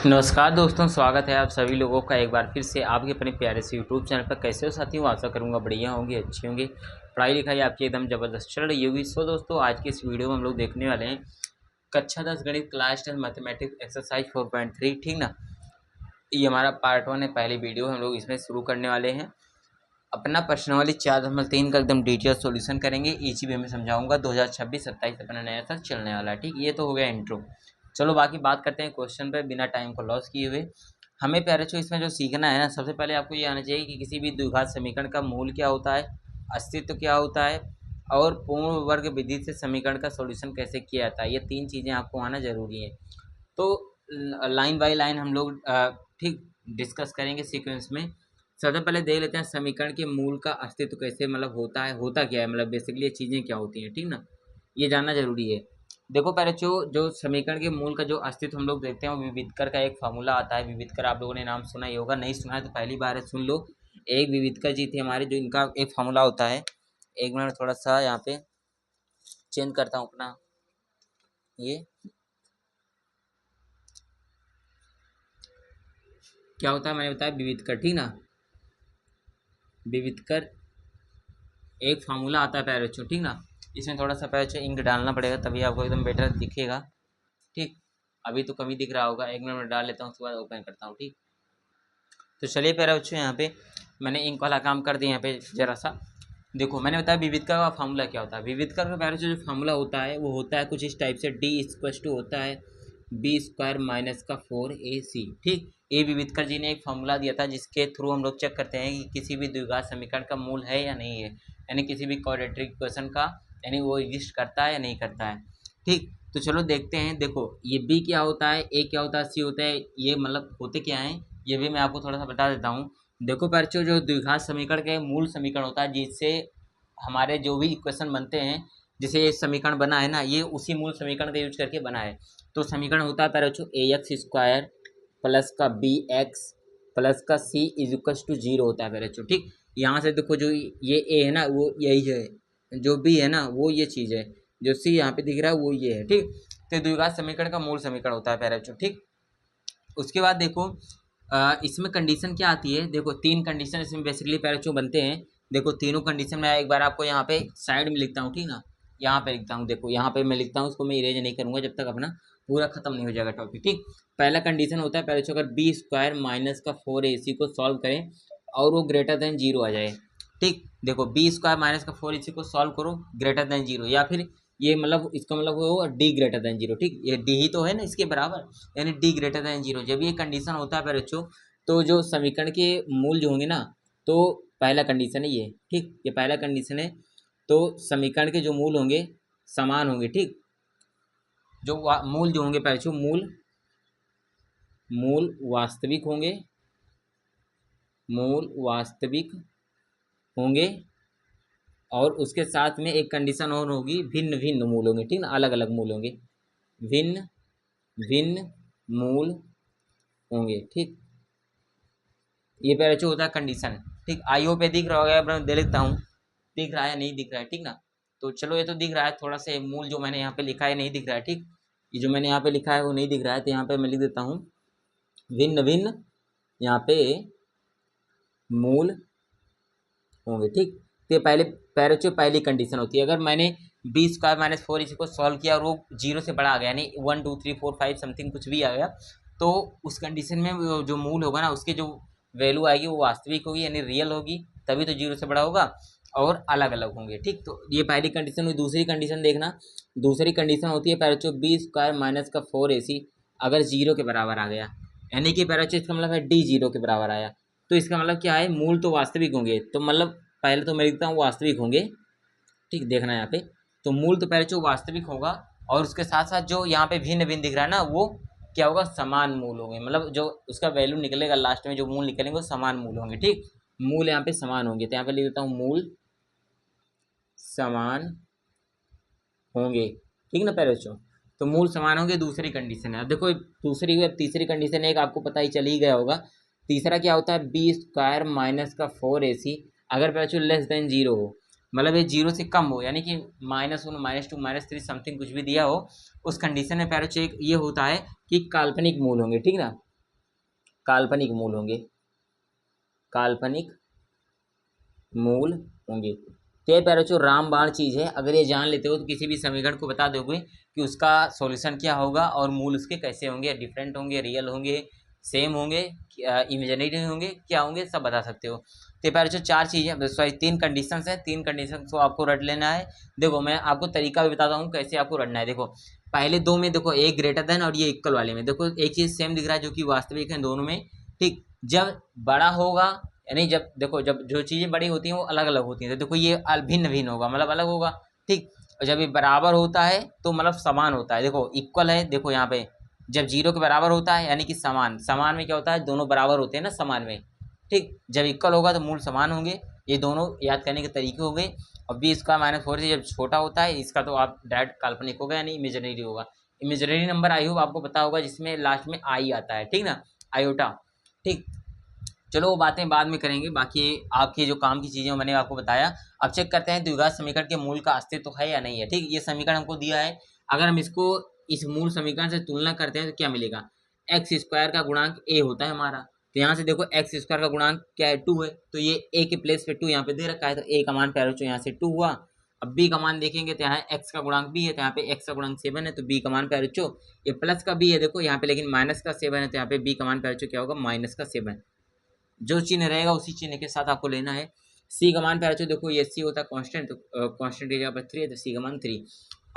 नमस्कार दोस्तों, स्वागत है आप सभी लोगों का एक बार फिर से आपके अपने प्यारे से यूट्यूब चैनल पर। कैसे हो साथियों? आशा करूंगा बढ़िया होंगे, अच्छी होंगे। पढ़ाई लिखाई आपकी एकदम ज़बरदस्त चल रही होगी। सो दोस्तों, आज की इस वीडियो में हम लोग देखने वाले हैं कक्षा 10 गणित क्लास 10 मैथमेटिक्स एक्सरसाइज 4.3। ठीक ना, ये हमारा पार्ट 1 है, पहली वीडियो हम लोग इसमें शुरू करने वाले हैं। अपना प्रश्नावली 4.3 का एकदम डिटेल सॉल्यूशन करेंगे। इसी वे में समझाऊंगा। 2026-27 अपना नया साल चलने वाला है। ठीक, ये तो हो गया इंट्रो। चलो बाकी बात करते हैं क्वेश्चन पे बिना टाइम को लॉस किए हुए। हमें प्यारे बच्चों इसमें जो सीखना है ना, सबसे पहले आपको ये आना चाहिए कि किसी भी द्विघात समीकरण का मूल क्या होता है, अस्तित्व क्या होता है, और पूर्ण वर्ग विधि से समीकरण का सॉल्यूशन कैसे किया जाता है। ये तीन चीज़ें आपको आना जरूरी है। तो लाइन बाय लाइन हम लोग ठीक डिस्कस करेंगे सीक्वेंस में। सबसे पहले देख लेते हैं समीकरण के मूल का अस्तित्व कैसे मतलब होता है, होता क्या है, मतलब बेसिकली ये चीज़ें क्या होती हैं। ठीक ना, ये जानना जरूरी है। देखो पहले जो समीकरण के मूल का जो अस्तित्व हम लोग देखते हैं, वो विविधकर का एक फार्मूला आता है। विविधकर आप लोगों ने नाम सुना ही होगा, नहीं सुना है तो पहली बार है, सुन लो। एक विविधकर जी थे हमारे, जो इनका एक फार्मूला होता है। एक मिनट थोड़ा सा यहाँ पे चेंज करता हूँ अपना ये। क्या होता है मैंने बताया, विविधकर। ठीक ना, विविधकर एक फार्मूला आता है प्यारे बच्चों। ठीक ना, इसमें थोड़ा सा प्यारे बच्चों इंक डालना पड़ेगा, तभी आपको एकदम बेटर दिखेगा। ठीक, अभी तो कमी दिख रहा होगा। एक मिनट में डाल लेता हूँ, उसके बाद ओपन करता हूँ। ठीक, तो चलिए प्यारे बच्चों, यहाँ पे मैंने इंक वाला काम कर दिया। यहाँ पे जरा सा देखो, मैंने बताया विविधकर का फार्मूला क्या होता है। विविधकर का प्यारे बच्चों जो फार्मूला होता है, वो होता है कुछ इस टाइप से। डी इक्वल टू होता है बी स्क्वायर माइनस का 4ac। ठीक, ये विविधकर जी ने एक फार्मूला दिया था, जिसके थ्रू हम लोग चेक करते हैं कि किसी भी द्विघात समीकरण का मूल है या नहीं है, यानी किसी भी क्वाड्रेटिक इक्वेशन का, यानी वो एग्जिस्ट करता है या नहीं करता है। ठीक, तो चलो देखते हैं। देखो ये बी क्या होता है, ए क्या होता है, सी होता है, ये मतलब होते क्या हैं, ये भी मैं आपको थोड़ा सा बता देता हूँ। देखो बच्चों, जो द्विघात समीकरण के मूल समीकरण होता है, जिससे हमारे जो भी इक्वेशन बनते हैं, जैसे ये समीकरण बना है ना, ये उसी मूल समीकरण का यूज करके बना है। तो समीकरण होता है पहले बच्चों ए एक्स स्क्वायर प्लस का बी एक्स प्लस का सी इज इक्वल टू 0 होता है पहले बच्चों। ठीक, यहाँ से देखो जो ये ए है ना, वो यही है। जो बी है ना, वो ये चीज़ है। जो सी यहाँ पे दिख रहा है, वो ये है। ठीक, तो द्विघात समीकरण का मूल समीकरण होता है पहले बच्चों। ठीक, उसके बाद देखो इसमें कंडीशन क्या आती है। देखो तीन कंडीशन इसमें बेसिकली पहले बच्चों बनते हैं। देखो तीनों कंडीशन मैं एक बार आपको यहाँ पे साइड में लिखता हूँ। ठीक ना, यहाँ पे लिखता हूँ। देखो यहाँ पे मैं लिखता हूँ, उसको मैं इरेज नहीं करूँगा जब तक अपना पूरा खत्म नहीं हो जाएगा टॉपिक। ठीक, पहला कंडीशन होता है पहले बच्चों, अगर बी स्क्वायर माइनस का 4ac को सॉल्व करें और वो ग्रेटर देन 0 आ जाए। ठीक, देखो बी स्क्वायर माइनस का 4ac को सॉल्व करो ग्रेटर देन 0, या फिर ये मतलब इसका मतलब वो डी ग्रेटर देन 0। ठीक, ये डी ही तो है ना इसके बराबर, यानी डी ग्रेटर देन 0। जब ये कंडीशन होता है बच्चों, तो जो समीकरण के मूल जो होंगे ना, तो पहला कंडीशन है ये। ठीक, ये पहला कंडीशन है। तो समीकरण के जो मूल होंगे समान होंगे। ठीक, जो मूल जो होंगे बच्चों, मूल मूल वास्तविक होंगे, मूल वास्तविक होंगे। और उसके साथ में एक कंडीशन और होगी, भिन्न भिन्न मूल होंगे। ठीक ना, अलग अलग मूल होंगे, भिन्न भिन्न मूल होंगे। ठीक, ये पहले जो होता है कंडीशन। ठीक, आईओ पे दिख रहा होगा, मैं दे लेता हूँ। दिख रहा है नहीं दिख रहा है? ठीक ना, तो चलो ये तो दिख रहा है। थोड़ा सा मूल जो मैंने यहाँ पे लिखा है नहीं दिख रहा है। ठीक, ये जो मैंने यहाँ पे लिखा है वो नहीं दिख रहा है, तो यहाँ पे मैं लिख देता हूँ भिन्न भिन्न यहाँ पे मूल होंगे। ठीक, तो पहले पहले जो पहली कंडीशन होती है, अगर मैंने बी स्क्वायर माइनस 4 इसी को सॉल्व किया और वो 0 से बड़ा आ गया, यानी 1 2 3 4 5 समथिंग कुछ भी आ गया, तो उस कंडीशन में जो मूल होगा ना, उसके जो वैल्यू आएगी वो वास्तविक होगी, यानी रियल होगी, तभी तो 0 से बड़ा होगा, और अलग अलग होंगे। ठीक, तो ये पहली कंडीशन हुई। दूसरी कंडीशन देखना, दूसरी कंडीशन होती है पहले जो बी स्क्वायर माइनस का 4ac अगर 0 के बराबर आ गया, यानी कि पहले इसका मतलब है डी 0 के बराबर आया, तो इसका मतलब क्या है, मूल तो वास्तविक होंगे। तो मतलब पहले तो मैं लिखता हूँ वास्तविक होंगे। ठीक, देखना यहाँ पे, तो मूल तो पहले जो वास्तविक होगा, और उसके साथ साथ जो यहाँ पे भिन्न भिन्न दिख रहा है ना, वो क्या होगा, समान मूल होंगे। मतलब जो उसका वैल्यू निकलेगा लास्ट में, जो मूल निकलेंगे वो समान मूल होंगे। ठीक, मूल यहाँ पे समान होंगे, तो यहाँ पे लिख देता हूँ मूल समान होंगे। ठीक ना पहले बच्चों, तो मूल समान होंगे, दूसरी कंडीशन है। अब देखो दूसरी, अब तीसरी कंडीशन एक आपको पता ही चल ही गया होगा। तीसरा क्या होता है, बी स्क्वायर माइनस का 4ac अगर पहले बच्चों लेस देन 0 हो, मतलब ये 0 से कम हो, यानी कि -1 -2 -3 समथिंग कुछ भी दिया हो, उस कंडीशन में पहले बच्चों एक ये होता है कि काल्पनिक मूल होंगे। ठीक ना, काल्पनिक मूल होंगे, काल्पनिक मूल होंगे। तो ये प्यारे बच्चों रामबाण चीज़ है, अगर ये जान लेते हो तो किसी भी समीकरण को बता दोगे कि उसका सॉल्यूशन क्या होगा और मूल उसके कैसे होंगे, डिफरेंट होंगे, रियल होंगे, सेम होंगे, इमेजिनरी होंगे, क्या होंगे, सब बता सकते हो। तो प्यारे बच्चों चार चीज़ें, सॉरी 3 कंडीशंस हैं, 3 कंडीशन को आपको रट लेना है। देखो मैं आपको तरीका भी बताता हूँ कैसे आपको रटना है। देखो पहले दो में देखो एक ग्रेटर देन और ये इक्वल वाले में देखो एक चीज़ सेम दिख रहा है जो कि वास्तविक है दोनों में, ठीक। जब बड़ा होगा यानी जब देखो जब जो चीज़ें बड़ी होती हैं वो अलग अलग होती हैं, तो देखो ये भिन्न भिन्न होगा मतलब अलग होगा, ठीक। और जब ये बराबर होता है तो मतलब समान होता है, देखो इक्वल है, देखो यहाँ पे जब 0 के बराबर होता है यानी कि समान, समान में क्या होता है दोनों बराबर होते हैं ना समान में, ठीक। जब इक्वल होगा तो मूल समान होंगे, ये दोनों याद करने के तरीके हो गए। और बी स्क्वायर माइनस 4 जब छोटा होता है इसका तो आप डायरेक्ट काल्पनिक होगा यानी इमेजिनरी होगा। इमेजिनरी नंबर आई होप आपको पता होगा जिसमें लास्ट में आई आता है, ठीक ना, आयोटा, ठीक। चलो वो बातें बाद में करेंगे, बाकी आपके जो काम की चीज़ें मैंने आपको बताया। अब चेक करते हैं द्विघात समीकरण के मूल का अस्तित्व है या नहीं है, ठीक। ये समीकरण हमको दिया है, अगर हम इसको इस मूल समीकरण से तुलना करते हैं तो क्या मिलेगा, एक्स स्क्वायर का गुणांक ए होता है हमारा, तो यहाँ से देखो एक्स स्क्वायर का गुणांक क्या है 2 है, तो ये ए के प्लेस पे 2 यहाँ पे दे रखा है, तो ए का मान प्यारे बच्चों यहाँ से 2 हुआ। अब बी का मान देखेंगे तो यहाँ एक्स का गुणांक बी है, तो यहाँ पे एक्स का गुणांक 7 है, तो बी का मान प्यारे बच्चों ये प्लस का बी है देखो यहाँ पे, लेकिन माइनस का 7 है, तो यहाँ पे बी का मान प्यारे बच्चों क्या होगा माइनस का 7, जो चिन्ह रहेगा उसी चिन्ह के साथ आपको लेना है। सी का मान प्यारे बच्चों देखो ये सी होता है कांस्टेंट, तो कांस्टेंट की जगह पर 3 है तो सी का मान 3।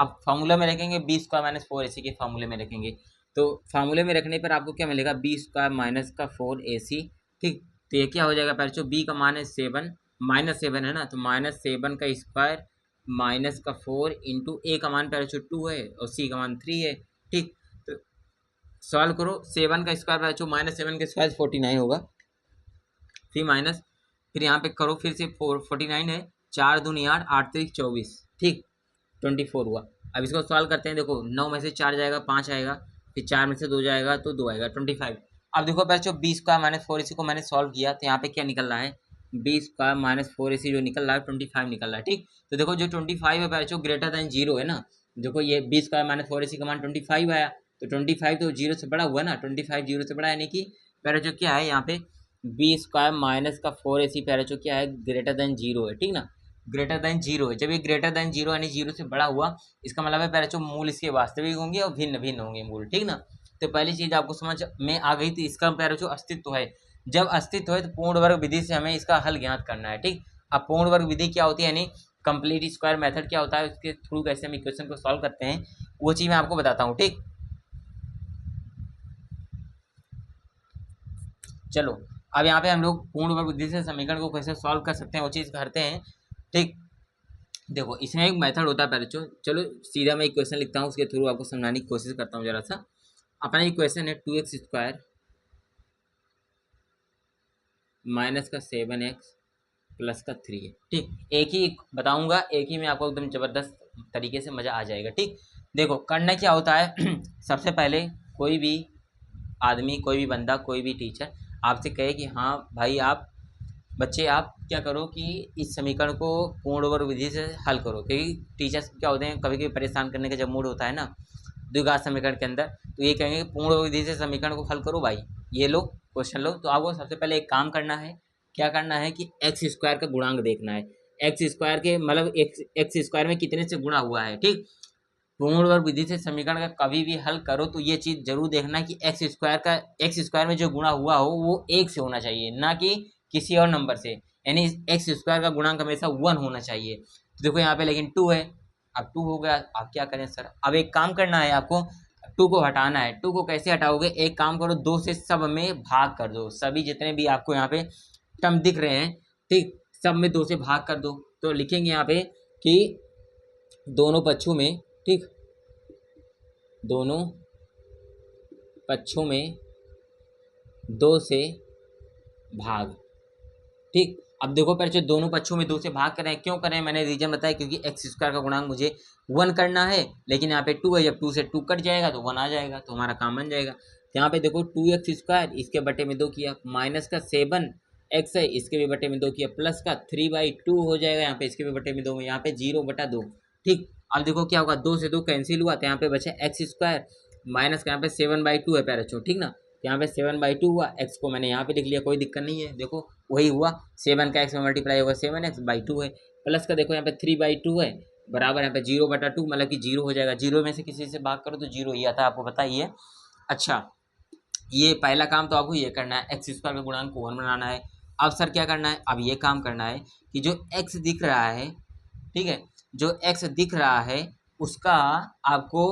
अब फार्मूला में रखेंगे बी स्क्वायर माइनस 4 AC के फार्मूले में रखेंगे, तो फार्मूले में रखने पर आपको क्या मिलेगा बी स्क्वायर माइनस का 4 AC, ठीक। तो ये क्या हो जाएगा प्यारे बच्चों, बी का मान है 7 माइनस 7 है ना, तो माइनस 7 का स्क्वायर माइनस का 4 इंटू ए का मान प्यारे बच्चों 2 है और सी का मान 3 है, ठीक। तो सॉल्व करो, 7 का स्क्वायर प्यारे बच्चों माइनस 7 का स्क्वायर 49 होगा, फिर माइनस, फिर यहाँ पे करो फिर से 49 है, 4 दूनी 8, 8 3 24, ठीक 24 हुआ। अब इसको सॉल्व करते हैं, देखो 9 में से 4 जाएगा 5 आएगा, फिर 4 में से 2 जाएगा तो 2 आएगा 25। अब देखो बच्चों बी स्क्वायर माइनस 4 AC को मैंने सॉल्व किया तो यहाँ पे क्या निकल रहा है, बी स्क्वायर माइनस 4 AC जो निकल रहा है 25 निकल रहा है, ठीक। तो देखो जो 25 है बच्चों ग्रेटर देन 0 है ना, देखो ये बी स्क्वायर माइनस 4 AC का मान 25 आया, तो 25 तो 0 से बड़ा हुआ ना, 25 0 से बड़ा यानी कि बच्चों क्या है यहाँ पे बी स्क्वायर माइनस का 4 AC प्यारे बच्चों क्या है ग्रेटर देन 0 है, ठीक ना, ग्रेटर देन 0 है। जब ये ग्रेटर देन 0 यानी 0 से बड़ा हुआ इसका मतलब है प्यारे बच्चों मूल इसके वास्तविक होंगे और भिन्न भिन्न होंगे मूल, ठीक ना। तो पहली चीज़ आपको समझ में आ गई थी, इसका प्यारे बच्चों अस्तित्व है, जब अस्तित्व है तो पूर्ण वर्ग विधि से हमें इसका हल ज्ञात करना है, ठीक। अब पूर्ण वर्ग विधि क्या होती है यानी कंप्लीट स्क्वायर मेथड क्या होता है, उसके थ्रू कैसे हम इक्वेशन को सॉल्व करते हैं वो चीज़ मैं आपको बताता हूँ, ठीक। चलो अब यहाँ पे हम लोग पूर्ण वर्ग विधि से समीकरण को कैसे सॉल्व कर सकते हैं वो चीज़ करते हैं, ठीक। देखो इसमें एक मेथड होता है पहले चलो सीधा मैं इक्वेशन लिखता हूँ उसके थ्रू आपको समझाने की कोशिश करता हूँ जरा सा। अपना इक्वेशन है 2x स्क्वायर माइनस का 7x प्लस का 3 है, ठीक। एक ही बताऊंगा, एक ही में आपको एकदम ज़बरदस्त तरीके से मज़ा आ जाएगा, ठीक। देखो करना क्या होता है सबसे पहले कोई भी आदमी, कोई भी बंदा, कोई भी टीचर आपसे कहे कि हाँ भाई आप बच्चे आप क्या करो कि इस समीकरण को पूर्ण वर्ग विधि से हल करो, क्योंकि टीचर्स क्या होते हैं कभी कभी परेशान करने का जब मूड होता है ना द्विघात समीकरण के अंदर, तो ये कहेंगे कि पूर्ण वर्ग विधि से समीकरण को हल करो भाई, ये लो क्वेश्चन लो। तो आपको सबसे पहले एक काम करना है, क्या करना है कि एक्स स्क्वायर का गुणांक देखना है, एक्स स्क्वायर के मतलब एक्स स्क्वायर में कितने से गुणा हुआ है, ठीक। पूर्ण वर्ग विधि से समीकरण का कभी भी हल करो तो ये चीज़ जरूर देखना कि एक्स स्क्वायर में जो गुणा हुआ हो वो 1 से होना चाहिए, ना कि किसी और नंबर से, यानी एक्स स्क्वायर का गुणांक हमेशा 1 होना चाहिए। तो देखो यहाँ पे लेकिन 2 है, अब 2 हो गया, आप क्या करें सर, अब एक काम करना है आपको 2 को हटाना है। 2 को कैसे हटाओगे, एक काम करो 2 से सब में भाग कर दो, सभी जितने भी आपको यहाँ पे टर्म दिख रहे हैं, ठीक, सब में 2 से भाग कर दो। तो लिखेंगे यहाँ पे कि दोनों पक्षों में, ठीक, दोनों पक्षों में 2 से भाग, ठीक। अब देखो पहले दोनों पक्षों में 2 से भाग करें, क्यों करें मैंने रीजन बताया, क्योंकि एक्स स्क्वायर का गुणांक मुझे 1 करना है, लेकिन यहाँ पे 2 है, जब 2 से 2 कट जाएगा तो 1 आ जाएगा, तो हमारा काम बन जाएगा। तो यहाँ पे देखो 2x स्क्वायर इसके बटे में 2 किया, माइनस का 7x है इसके भी बटे में 2 किया, प्लस का 3/2 हो जाएगा यहाँ पे इसके भी बटे में 2 में, यहाँ पे 0/2, ठीक। अब देखो क्या होगा 2 से 2 कैंसिल हुआ, तो यहाँ पे बचा एक्स स्क्वायर माइनस का यहाँ पे 7/2 है प्यारे बच्चों, ठीक ना। यहाँ पे 7/2 हुआ, x को मैंने यहाँ पे लिख लिया, कोई दिक्कत नहीं है। देखो वही हुआ, 7 का x में मल्टीप्लाई होगा 7x/2 है, प्लस का देखो यहाँ पे 3/2 है, बराबर यहाँ पे 0/2 मतलब कि 0 हो जाएगा। 0 में से किसी से भाग करो तो 0 ही आता है, आपको पता ही है। अच्छा, ये पहला काम तो आपको ये करना है, x स्क्वायर का गुणांक को 1 बनाना है। अब सर क्या करना है, अब ये काम करना है कि जो x दिख रहा है, ठीक है, जो x दिख रहा है उसका आपको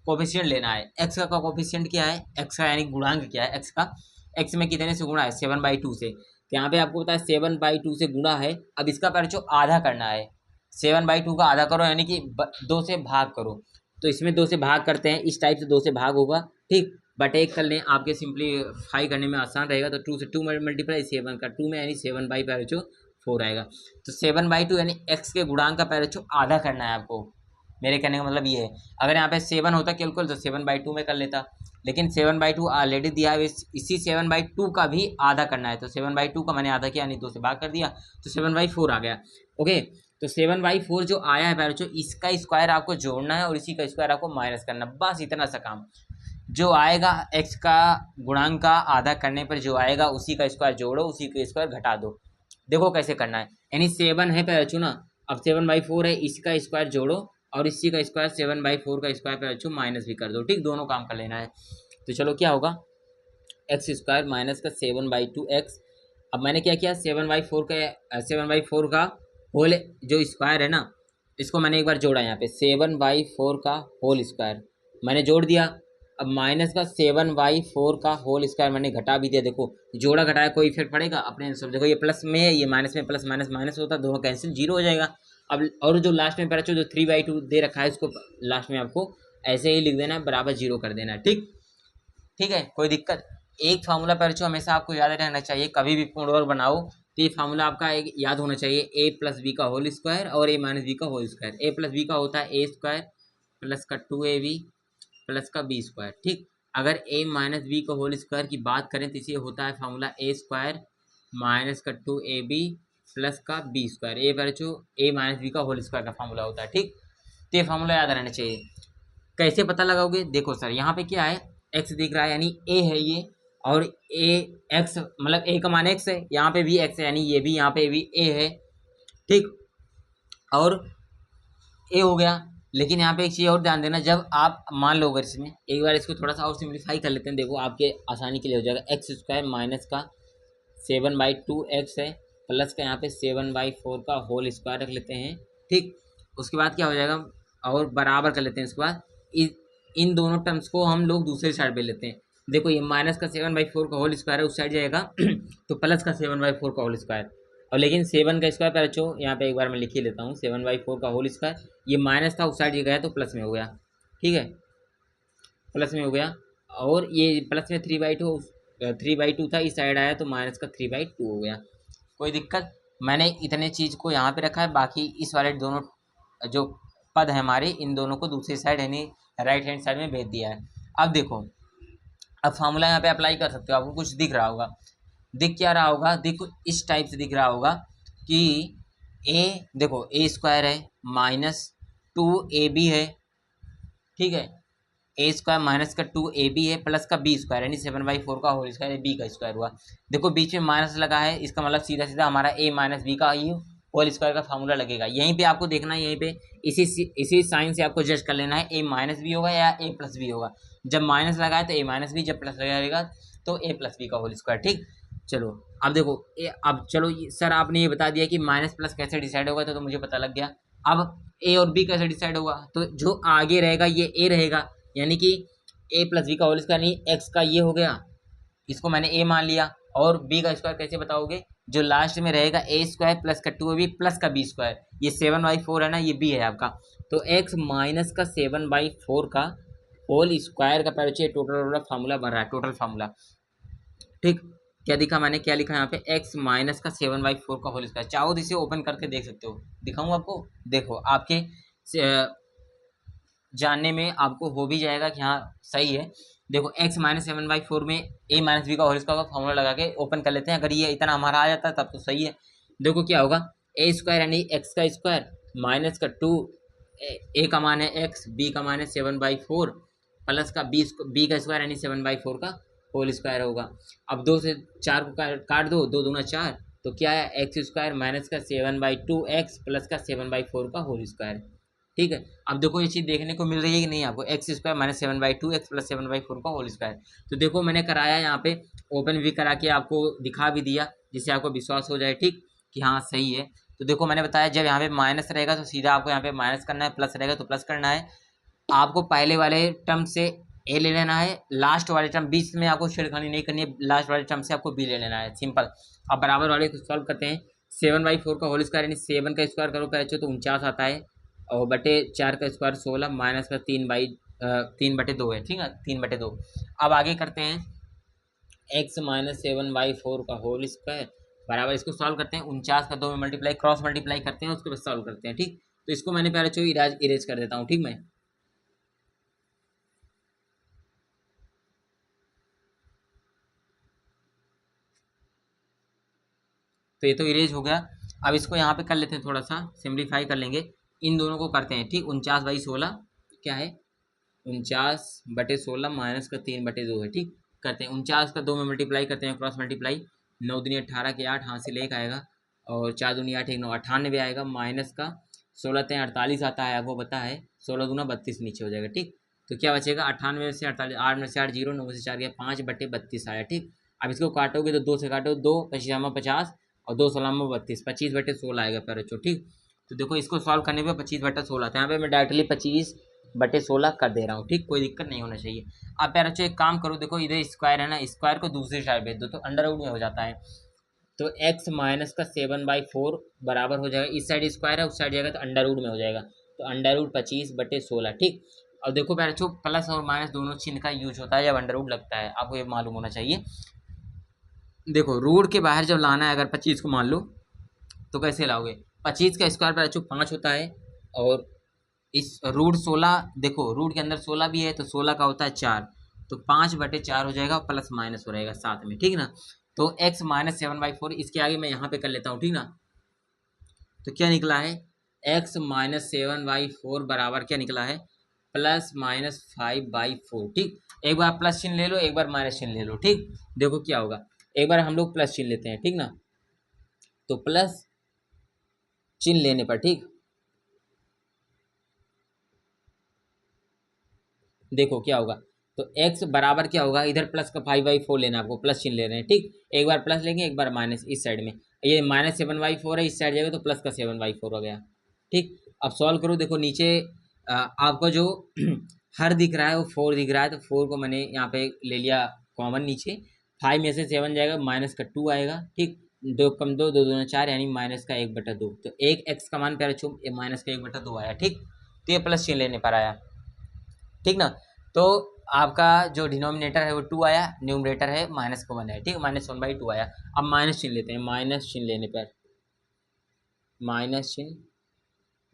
कोफिशिएंट लेना है। x का कोफिशिएंट क्या है, x का यानी गुणांक क्या है, x का, x में कितने से गुणा है, 7/2 से। तो यहाँ पे आपको पता है 7/2 से गुणा है। अब इसका परिचय आधा करना है, 7/2 का आधा करो यानी कि 2 से भाग करो। तो इसमें 2 से भाग करते हैं, इस टाइप से 2 से भाग होगा, ठीक। बट एक कर लें, आपके सिंप्लीफाई करने में आसान रहेगा। तो 2 से 2 मल्टीप्लाई 7 का 2 में यानी 7/4 आएगा। तो 7/2 यानी x के गुणांक का पैरेचो आधा करना है आपको। मेरे कहने का मतलब ये है, अगर यहाँ पे 7 होता केवल तो 7/2 में कर लेता, लेकिन 7/2 ऑलरेडी दिया है, इसी 7/2 का भी आधा करना है। तो 7/2 का मैंने आधा किया यानी 2 से भाग कर दिया, तो 7/4 आ गया। ओके, तो 7/4 जो आया है पैरेचो, इसका स्क्वायर आपको जोड़ना है और इसी का स्क्वायर आपको माइनस करना, बस इतना सा काम। जो आएगा x का गुणांक का आधा करने पर जो आएगा उसी का स्क्वायर जोड़ो, उसी का स्क्वायर घटा दो। देखो कैसे करना है, यानी 7 है पैरेचो ना, अब 7/4 है, इसका स्क्वायर जोड़ो और इसी का स्क्वायर 7/4 का स्क्वायर पैरेचो माइनस भी कर दो, ठीक। दोनों काम कर लेना है। तो चलो क्या होगा, एक्स स्क्वायर माइनस का 7/2x। अब मैंने क्या किया, 7/4 का होल जो स्क्वायर है ना, इसको मैंने एक बार जोड़ा, यहाँ पे 7/4 का होल स्क्वायर मैंने जोड़ दिया। अब माइनस का 7/4 का होल स्क्वायर मैंने घटा भी दिया। देखो जोड़ा घटाया कोई इफेक्ट पड़ेगा अपने सब, देखो ये प्लस में है, ये माइनस में, प्लस माइनस माइनस होता है, दोनों कैंसिल, 0 हो जाएगा। अब और जो लास्ट में पैरेचो जो 3/2 दे रखा है, उसको लास्ट में आपको ऐसे ही लिख देना है, बराबर 0 कर देना है, ठीक। ठीक है, कोई दिक्कत। एक फार्मूला पैरेचो हमेशा आपको याद रहना चाहिए, कभी भी पूर्ण वर्ग बनाओ तो ये फार्मूला आपका एक याद होना चाहिए, a प्लस बी का होल स्क्वायर और a माइनस बी का whole square. a plus B का होता है a स्क्वायर प्लस का 2ab प्लस का b स्क्वायर, ठीक। अगर a माइनस बी का होल स्क्वायर की बात करें तो इसे होता है फार्मूला a स्क्वायर माइनस का 2ab प्लस का b स्क्वायर। ए पैरेचो a माइनस बी का होल स्क्वायर का फार्मूला होता है, ठीक। तो ये फार्मूला याद रहना चाहिए। कैसे पता लगाओगे, देखो सर यहाँ पे क्या है, x दिख रहा है यानी a है ये, और a x मतलब a का मान x है, यहाँ पे भी x है यानी ये भी, यहाँ पे भी a है, ठीक। और a हो गया। लेकिन यहाँ पे एक चीज़ और ध्यान देना, जब आप मान लो अगर इसमें एक बार इसको थोड़ा सा और सिंप्लीफाई कर लेते हैं, देखो आपके आसानी के लिए हो जाएगा, एक्स स्क्वायर माइनस का 7/2x है, प्लस का यहाँ पे 7/4 का होल स्क्वायर रख लेते हैं, ठीक। उसके बाद क्या हो जाएगा, और बराबर कर लेते हैं। उसके बाद इन दोनों टर्म्स को हम लोग दूसरी साइड पे लेते हैं। देखो ये माइनस का 7/4 का होल स्क्वायर है, उस साइड जाएगा तो प्लस का 7/4 का होल स्क्वायर। और लेकिन 7 का स्क्वायर पैरेचो यहाँ पे एक बार मैं लिख ही लेता हूँ, 7/4 का होल स्क्वायर, ये माइनस था उस साइड ये गया तो प्लस में हो गया, ठीक है, प्लस में हो गया। और ये प्लस में 3/2 था, इस साइड आया तो माइनस का 3/2 हो गया, कोई दिक्कत। मैंने इतने चीज़ को यहाँ पे रखा है, बाकी इस वाले दोनों जो पद है हमारे, इन दोनों को दूसरी साइड यानी राइट हैंड साइड में भेज दिया है। अब देखो, अब फार्मूला यहाँ पे अप्लाई कर सकते हो, आपको कुछ दिख रहा होगा, दिख क्या रहा होगा, देखो इस टाइप से दिख रहा होगा कि a, देखो a स्क्वायर है माइनस 2ab है, ठीक है, ए स्क्वायर माइनस का 2ab है प्लस का b स्क्वायर यानी 7/4 का होल स्क्वायर, b का स्क्वायर हुआ। देखो बीच में माइनस लगा है, इसका मतलब सीधा सीधा हमारा a माइनस बी का ही होल स्क्वायर का फार्मूला लगेगा। यहीं पे आपको देखना है, यहीं पे इसी साइन से आपको जज कर लेना है, a माइनस बी होगा या a प्लस बी होगा। जब माइनस लगाए तो a माइनस बी, जब प्लस लगाएगा तो a प्लस बी का होल स्क्वायर, ठीक। चलो अब देखो अब चलो सर आपने ये बता दिया कि माइनस प्लस कैसे डिसाइड होगा, तो मुझे पता लग गया। अब a और b कैसे डिसाइड होगा, तो जो आगे रहेगा ये a रहेगा, यानी कि a प्लस बी का होल स्क्वायर नहीं, x का ये हो गया, इसको मैंने a मान लिया। और b का स्क्वायर कैसे बताओगे, जो लास्ट में रहेगा a स्क्वायर प्लस का 2ab प्लस का b स्क्वायर, ये 7/4 है ना, ये b है आपका। तो x माइनस का 7/4 का होल स्क्वायर का परिचय टोटल फार्मूला बन रहा है, टोटल फार्मूला, ठीक। क्या दिखा मैंने, क्या लिखा यहाँ पे, x माइनस का 7/4 का होल स्क्वायर। चाहो तो इसे ओपन करके देख सकते हो, दिखाऊँ आपको, देखो आपके जानने में आपको हो भी जाएगा कि हाँ सही है। देखो x माइनस 7/4 में a माइनस बी का होल स्क्वायर का फॉर्मूला लगा के ओपन कर लेते हैं, अगर ये इतना हमारा आ जाता है तब तो सही है। देखो क्या होगा, a स्क्वायर यानी x का स्क्वायर माइनस का 2, a का मान है x, b का मान है 7/4 प्लस का b का स्क्वायर यानी 7/4 का होल स्क्वायर होगा। अब 2 से 4 को काट दो, 2 दूना 4, तो क्या है एक्स स्क्वायर माइनस का 7/2 एक्स प्लस का 7/4 का होल स्क्वायर। ठीक है, अब देखो ये चीज़ देखने को मिल रही है कि नहीं आपको, x square minus 7/2 x plus 7/4 का होल स्क्वायर। तो देखो मैंने कराया यहाँ पे, ओपन भी करा के आपको दिखा भी दिया, जिससे आपको विश्वास हो जाए ठीक कि हाँ सही है। तो देखो मैंने बताया जब यहाँ पे माइनस रहेगा तो सीधा आपको यहाँ पे माइनस करना है, प्लस रहेगा तो प्लस करना है। आपको पहले वाले टर्म से ए ले लेना है, लास्ट वाले टर्म बीच में आपको छेड़खानी नहीं करनी है, लास्ट वाले टर्म से आपको बी ले लेना है, सिंपल। अब बराबर वाले को सॉल्व करते हैं। 7/4 का होल स्क्वायर यानी 7 का स्क्वायर करो पहले तो 49 आता है, और बटे 4 का स्क्वायर 16 माइनस का 3/2 है, ठीक है 3/2। अब आगे करते हैं x माइनस 7/4 का होल स्क्वायर बराबर, इसको सॉल्व करते हैं 49 का 2 में मल्टीप्लाई क्रॉस मल्टीप्लाई करते हैं, उसके बाद सॉल्व करते हैं ठीक। तो इसको मैंने पहले जो इरेज कर देता हूँ ठीक। मैं तो ये तो इरेज हो गया। अब इसको यहाँ पे कर लेते हैं, थोड़ा सा सिम्प्लीफाई कर लेंगे, इन दोनों को करते हैं ठीक। 49/16 क्या है 49/16 माइनस का 3/2 है ठीक। करते हैं 49 का 2 में मल्टीप्लाई करते हैं, क्रॉस मल्टीप्लाई 9 दूनी 18 के 8 हाथ से लेकर आएगा, और 4 दूनी 8 1 9 98 आएगा, माइनस का 16 3 48 आता है, आपको पता है 16 दूना 32 नीचे हो जाएगा ठीक। तो क्या बचेगा 98 में से 48, 8 में से 8 0, 9 में से 4 गया 5/32 आया ठीक। अब इसको काटोगे तो 2 से काटो, 2 25 50 और 2 16 में 32, 25/16 आएगा पैरोचो ठीक। तो देखो इसको सॉल्व करने पे 25/16 था, यहाँ पे मैं डायरेक्टली 25/16 कर दे रहा हूँ ठीक, कोई दिक्कत नहीं होना चाहिए। अब यार बच्चों एक काम करो, देखो इधर स्क्वायर है ना, स्क्वायर को दूसरी साइड भेज दो तो अंडर रूट में हो जाता है। तो x माइनस का 7/4 बराबर हो जाएगा, इस साइड स्क्वायर है उस साइड जाएगा तो अंडर रूट में हो जाएगा, तो अंडर रूट 25/16 ठीक। और देखो प्यारे बच्चों प्लस और माइनस दोनों चिन्ह का यूज होता है जब अंडर रूट लगता है, आपको ये मालूम होना चाहिए। देखो रूट के बाहर जब लाना है अगर 25 को मान लो तो कैसे लाओगे, 25 का स्क्वायर पर बच्चों 5 होता है, और इस रूट 16, देखो रूट के अंदर 16 भी है तो 16 का होता है 4, तो 5/4 हो जाएगा, प्लस माइनस हो रहेगा साथ में ठीक ना। तो x माइनस 7/4 इसके आगे मैं यहाँ पे कर लेता हूँ ठीक ना। तो क्या निकला है x माइनस 7/4 बराबर क्या निकला है प्लस माइनस 5/4 ठीक। एक बार प्लस चिन्ह ले लो, एक बार माइनस चिन्ह ले लो ठीक। देखो क्या होगा, एक बार हम लोग प्लस चिन्ह लेते हैं ठीक ना। तो प्लस चिन्ह लेने पर ठीक, देखो क्या होगा, तो x बराबर क्या होगा, इधर प्लस का 5/4 लेना, आपको प्लस चिन्ह ले रहे हैं ठीक। एक बार प्लस लेंगे एक बार माइनस, इस साइड में ये माइनस 7/4 है, इस साइड जाएगा तो प्लस का 7/4 हो गया ठीक। अब सॉल्व करो, देखो नीचे आपको जो हर दिख रहा है वो 4 दिख रहा है, तो 4 को मैंने यहाँ पे ले लिया कॉमन नीचे, 5 में से 7 जाएगा माइनस का 2 आएगा ठीक। 2 कम 2 2 दूना 4 यानी माइनस का 1/2, तो एक x का मान प्यारे छो माइनस का 1/2 आया ठीक। तो ये प्लस चिन्ह लेने पर आया ठीक ना। तो आपका जो डिनोमिनेटर है वो 2 आया, न्यूमरेटर है माइनस का 1 है ठीक, -1/2 आया। अब माइनस चिन्ह लेते हैं, माइनस चिन्ह लेने पर, माइनस चिन्ह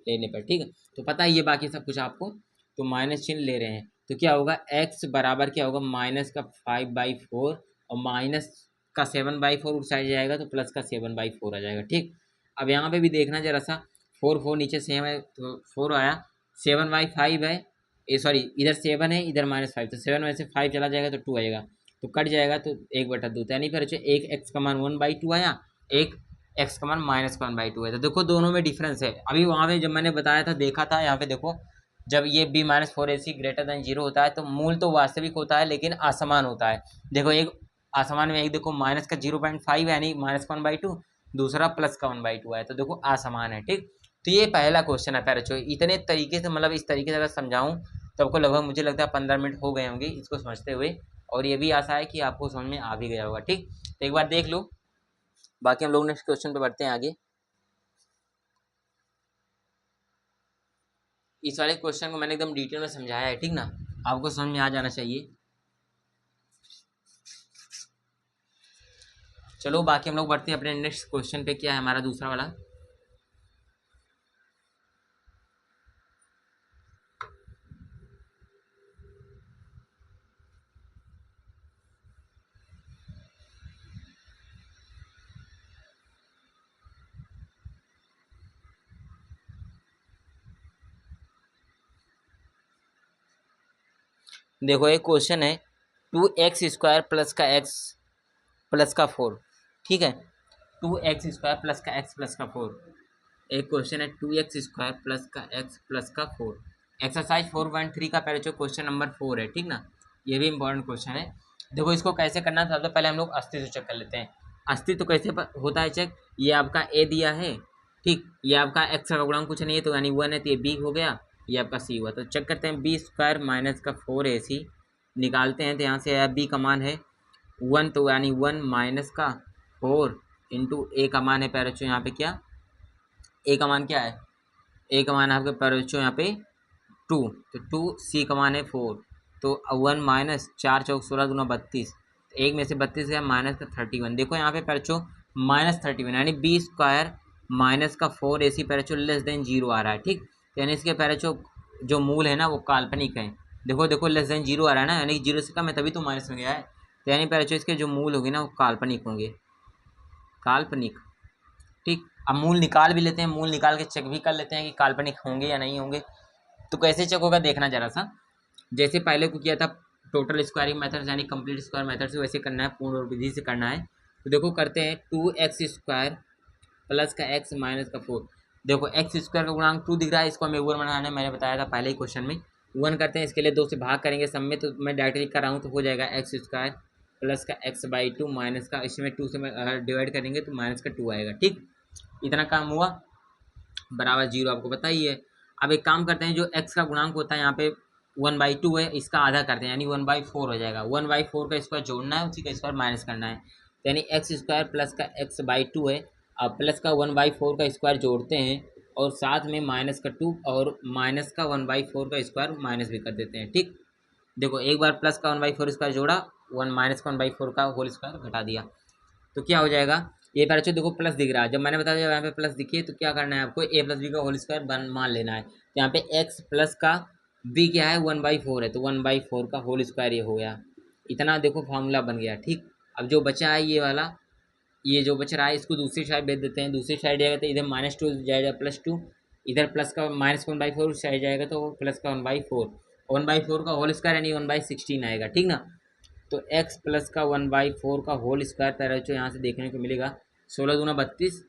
लेने पर ठीक है, तो पता है ये बाकी सब कुछ आपको। तो माइनस चिन्ह ले रहे हैं तो क्या होगा x बराबर क्या होगा माइनस का 5/4, और माइनस का 7/4 उस साइड जाएगा तो प्लस का 7/4 आ जाएगा ठीक। अब यहाँ पे भी देखना जरा सा, 4 नीचे सेम है तो 4 आया, 7/5 है, ये सॉरी इधर 7 है इधर -5, तो 7 में से 5 चला जाएगा तो 2 आएगा, तो कट जाएगा तो 1/2, यानी फिर एक x का मान 1/2 आया, एक एक्स का मान -1/2 है। तो देखो दोनों में डिफरेंस है, अभी वहाँ पे जब मैंने बताया था देखा था, यहाँ पे देखो जब ये b-4ac ग्रेटर देन 0 होता है तो मूल तो वास्तविक होता है लेकिन असमान होता है। देखो एक असमान में, एक देखो माइनस का 0.5 यानी -1/2, दूसरा प्लस का 1/2 है, तो देखो असमान है ठीक। तो ये पहला क्वेश्चन है प्यारे बच्चों, इतने तरीके से मतलब इस तरीके से अगर समझाऊँ तो आपको लगभग मुझे लगता है 15 मिनट हो गए होंगे इसको समझते हुए, और ये भी आशा है कि आपको समझ में आ भी गया होगा ठीक। तो एक बार देख लो, बाकी हम लोग नेक्स्ट क्वेश्चन पे बढ़ते हैं आगे। इस वाले क्वेश्चन को मैंने एकदम डिटेल में समझाया है ठीक ना, आपको समझ में आ जाना चाहिए। चलो बाकी हम लोग बढ़ते हैं अपने नेक्स्ट क्वेश्चन पे, क्या है हमारा दूसरा वाला। देखो एक क्वेश्चन है 2x² प्लस का x प्लस का 4, ठीक है, 2x² प्लस का x प्लस का 4। एक क्वेश्चन है 2x² प्लस का x प्लस का 4। एक्सरसाइज 4.3 का पहले जो क्वेश्चन नंबर 4 है, ठीक ना, ये भी इंपॉर्टेंट क्वेश्चन है। देखो इसको कैसे करना है, सबसे पहले हम लोग अस्तित्व चेक कर लेते हैं। अस्तित्व कैसे होता है चेक, ये आपका a दिया है, ठीक, ये आपका x का गुणांक कुछ नहीं है तो यानी 1 है, तो ये b हो गया, ये आपका c हुआ। तो चेक करते हैं b² माइनस का 4ac निकालते हैं, तो यहाँ से b का मान है 1, तो यानी 1 माइनस का 4 इंटू a का मान है पैर बच्चों यहाँ पे क्या, a का मान क्या है, a का मान है आपके पैर बच्चों यहाँ पे 2, तो 2, c का मान है 4, तो 1 माइनस 4 चौक 16 दूना 32, एक में से 32 गया माइनस का 31। देखो यहाँ पे पैरचो माइनस 31 यानी b² माइनस का 4ac पैरचो लेस देन 0 आ रहा है, ठीक, यानी इसके पैरचो जो मूल है ना वो काल्पनिक है। देखो देखो लेस देन 0 आ रहा है ना, यानी 0 से कम है तभी तो माइनस में गया है, तो यानी पैरचो इसके जो मूल होंगे ना वो काल्पनिक होंगे, काल्पनिक, ठीक। अब मूल निकाल भी लेते हैं, मूल निकाल के चेक भी कर लेते हैं कि काल्पनिक होंगे या नहीं होंगे। तो कैसे चेक होगा देखना जरा सा, जैसे पहले को किया था टोटल स्क्वायरिंग मेथड यानी कंप्लीट स्क्वायर मेथड से, वैसे करना है, पूर्ण विधि से करना है। तो देखो करते हैं 2x² प्लस का x माइनस का 4। देखो x² का गुणांक 2 दिख रहा है, इसको हमें 1 बनाना है, मैंने बताया था पहले ही क्वेश्चन में। 1 करते हैं, इसके लिए 2 से भाग करेंगे सब में, तो मैं डायरेक्ट लिख कर रहा हूँ, तो हो जाएगा x² प्लस का x/2 माइनस का, इसमें 2 से डिवाइड करेंगे तो माइनस का 2 आएगा, ठीक। इतना काम हुआ, बराबर 0 आपको पता ही है। अब एक काम करते हैं, जो x का गुणांक होता है यहाँ पे 1/2 है, इसका आधा करते हैं यानी 1/4 हो जाएगा। 1/4 का स्क्वायर जोड़ना है, उसी का स्क्वायर माइनस करना है, तो यानी x² प्लस का x/2 है। अब प्लस का 1/4 का स्क्वायर जोड़ते हैं और साथ में माइनस का 2 और माइनस का 1/4 का स्क्वायर माइनस भी कर देते हैं, ठीक। देखो एक बार प्लस का 1/4 स्क्वायर जोड़ा, 1 माइनस का 1/4 का होल स्क्वायर घटा दिया, तो क्या हो जाएगा, ये बच्चों देखो प्लस दिख रहा है, जब मैंने बताया जब यहाँ पे प्लस दिखिए तो क्या करना है आपको, a प्लस बी का होल स्क्वायर मान लेना है। तो यहाँ पे x प्लस का b क्या है 1/4 है, तो 1/4 का होल स्क्वायर ये हो गया। इतना देखो फॉर्मूला बन गया, ठीक। अब जो बचा है ये वाला, ये जो बच रहा है इसको दूसरी साइड भेज देते हैं, दूसरी साइड जाएगा तो इधर -2 जाएगा +2, इधर प्लस का -1/4 साइड जाएगा तो प्लस का 1/4, 1/4 का होल स्क्वायर यानी 1/16 आएगा, ठीक ना। तो x प्लस का 1/4 का होल स्क्वायर पैरा जो यहाँ से देखने को मिलेगा 16 दूना 32,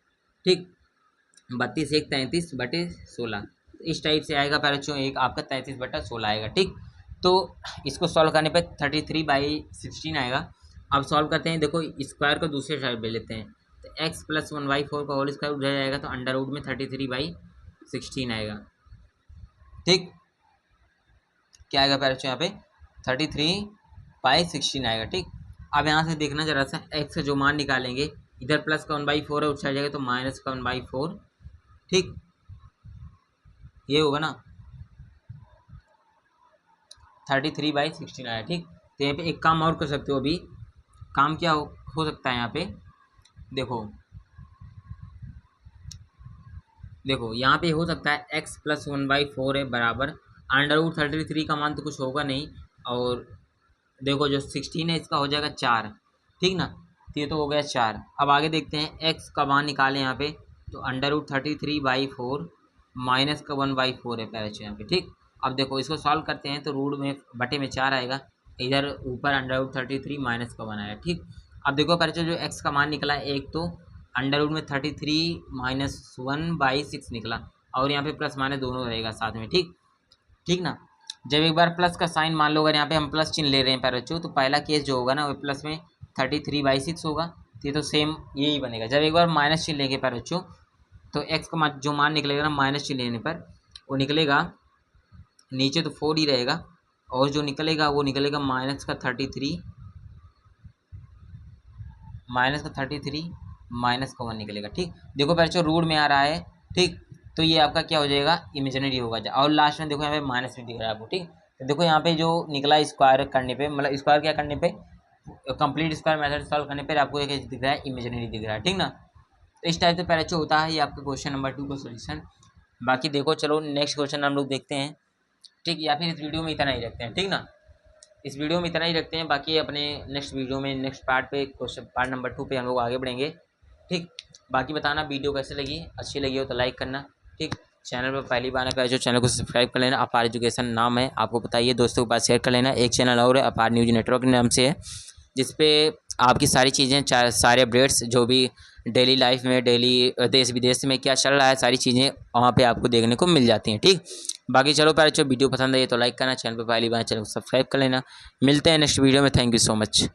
ठीक, 32 1 33/16, इस टाइप से आएगा पैरा एक आपका 33/16 आएगा, ठीक। तो इसको सॉल्व करने पे 33/16 आएगा। अब सॉल्व करते हैं, देखो स्क्वायर को दूसरे साइड ले लेते हैं, तो x प्लस 1/4 का होल स्क्वायर उधर जाएगा तो अंडर रूट में 33/16 आएगा, ठीक। क्या आएगा पैरा यहाँ पे 33/16 आएगा, ठीक। अब यहाँ से देखना जरा सा, x का जो मान निकालेंगे, इधर प्लस का 1/4 है, उठ जाएगा तो माइनस का 1/4, ठीक, ये होगा ना 33/16 आया, ठीक। तो यहाँ पे एक काम और कर सकते हो, अभी काम क्या हो सकता है यहाँ पे, देखो देखो यहाँ पे हो सकता है x प्लस 1/4 है बराबर अंडर रूट 33 का मान तो कुछ होगा नहीं, और देखो जो 16 है इसका हो जाएगा 4, ठीक ना, तो ये तो हो गया 4। अब आगे देखते हैं x का मान निकालें यहाँ पे, तो अंडर रूट 33/4 माइनस का 1/4 है पहले यहाँ पे, ठीक। अब देखो इसको सॉल्व करते हैं तो रूट में बटे में 4 आएगा, इधर ऊपर अंडर रूट 33 माइनस का 1 आएगा, ठीक। अब देखो पहले जो x का मान निकला है, एक तो अंडर रूट में 33 माइनस 1/6 निकला, और यहाँ पे प्लस माइनस दोनों रहेगा साथ में, ठीक, ठीक ना। जब एक बार प्लस का साइन मान लो, अगर यहाँ पे हम प्लस चिन्ह ले रहे हैं पैर बच्चों, तो पहला केस जो होगा ना वो प्लस में 33/6 होगा, तो ये तो सेम यही बनेगा। जब एक बार माइनस चिन्ह लेंगे पैर बच्चों, तो x का जो मान निकलेगा ना माइनस चिन्ह लेने पर, वो निकलेगा नीचे तो 4 ही रहेगा, और जो निकलेगा वो निकलेगा माइनस का 33 माइनस का 1 निकलेगा, ठीक। देखो बच्चों रूट में आ रहा है, ठीक, तो ये आपका क्या हो जाएगा इमेजिनरी होगा, और लास्ट में देखो यहाँ पे माइनस में दिख रहा है आपको, ठीक। तो देखो यहाँ पे जो निकला स्क्वायर करने पे, मतलब स्क्वायर क्या करने पे, कंप्लीट स्क्वायर मेथड सॉल्व करने पर आपको एक दिख रहा है इमेजिनरी दिख रहा है, ठीक ना। तो इस टाइप से पैराचो होता है, ये आपका क्वेश्चन नंबर 2 का सोल्यूशन। बाकी देखो चलो नेक्स्ट क्वेश्चन हम लोग देखते हैं, ठीक, या फिर इस वीडियो में इतना ही रखते हैं, ठीक ना, इस वीडियो में इतना ही रखते हैं। बाकी अपने नेक्स्ट वीडियो में नेक्स्ट पार्ट पे क्वेश्चन पार्ट नंबर 2 पे हम लोग आगे बढ़ेंगे, ठीक। बाकी बताना वीडियो कैसे लगी, अच्छी लगी हो तो लाइक करना, ठीक। चैनल पर पहली बार आया जो चैनल को सब्सक्राइब कर लेना। अपार एजुकेशन नाम है, आपको बताइए, दोस्तों के पास शेयर कर लेना। एक चैनल और है अपार न्यूज नेटवर्क नाम से है, जिसपे आपकी सारी चीज़ें, सारे अपडेट्स जो भी डेली लाइफ में, डेली देश विदेश में क्या चल रहा है, सारी चीज़ें वहाँ पे आपको देखने को मिल जाती हैं। ठीक, बाकी चलो प्यारे बच्चों, वीडियो पसंद आई तो लाइक करना, चैनल पर पहली बार चैनल को सब्सक्राइब कर लेना। मिलते हैं नेक्स्ट वीडियो में। Thank you so much.